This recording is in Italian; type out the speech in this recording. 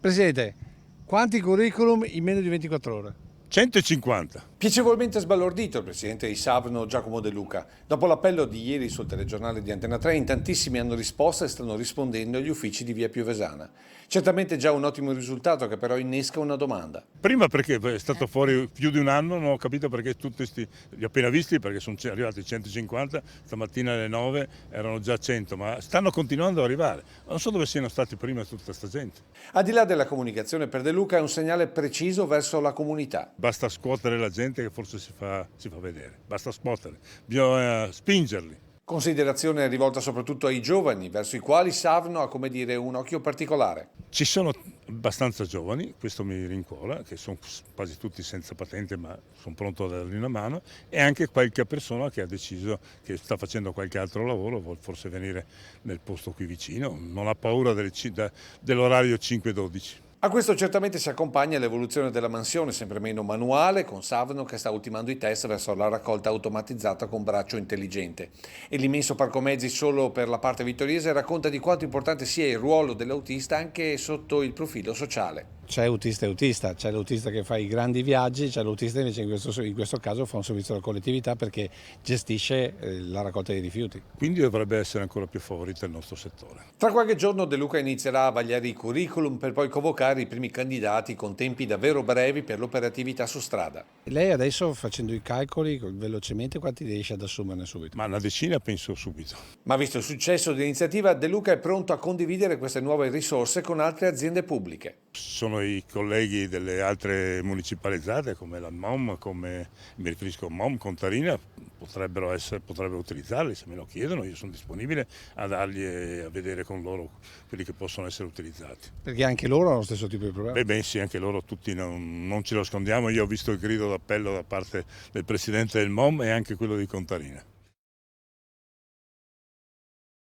Presidente, quanti curriculum in meno di 24 ore? 150. Piacevolmente sbalordito il presidente di Savno Giacomo De Luca. Dopo l'appello di ieri sul telegiornale di Antena 3, in tantissimi hanno risposto e stanno rispondendo agli uffici di via Piovesana. Certamente già un ottimo risultato che però innesca una domanda. Prima perché è stato fuori più di un anno, non ho capito perché tutti li ho appena visti, perché sono arrivati 150, stamattina alle 9 erano già 100, ma stanno continuando ad arrivare. Non so dove siano stati prima tutta questa gente. Al di là della comunicazione, per De Luca è un segnale preciso verso la comunità. Basta scuotere la gente che forse si fa vedere, basta scuotere, bisogna spingerli. Considerazione rivolta soprattutto ai giovani, verso i quali Savno ha, come dire, un occhio particolare. Ci sono abbastanza giovani, questo mi rincuora, che sono quasi tutti senza patente ma sono pronto a dargli una mano, e anche qualche persona che ha deciso che sta facendo qualche altro lavoro, vuol forse venire nel posto qui vicino, non ha paura dell'orario 5-12. A questo certamente si accompagna l'evoluzione della mansione, sempre meno manuale, con Savno che sta ultimando i test verso la raccolta automatizzata con braccio intelligente. E l'immenso parco mezzi solo per la parte vittoriese racconta di quanto importante sia il ruolo dell'autista anche sotto il profilo sociale. C'è autista e autista, c'è l'autista che fa i grandi viaggi, c'è l'autista invece in questo caso fa un servizio alla collettività perché gestisce la raccolta dei rifiuti. Quindi dovrebbe essere ancora più favorito il nostro settore. Tra qualche giorno De Luca inizierà a vagliare i curriculum per poi convocare i primi candidati con tempi davvero brevi per l'operatività su strada. Lei adesso, facendo i calcoli velocemente, quanti riesce ad assumerne subito? Ma una decina penso subito. Ma visto il successo dell'iniziativa, De Luca è pronto a condividere queste nuove risorse con altre aziende pubbliche. Sono i colleghi delle altre municipalizzate come la MOM, come mi riferisco a MOM, Contarina, potrebbero utilizzarli se me lo chiedono, io sono disponibile a dargli a vedere con loro quelli che possono essere utilizzati. Perché anche loro hanno lo stesso tipo di problema? Beh sì, anche loro tutti non ce lo nascondiamo, io ho visto il grido d'appello da parte del presidente del MOM e anche quello di Contarina.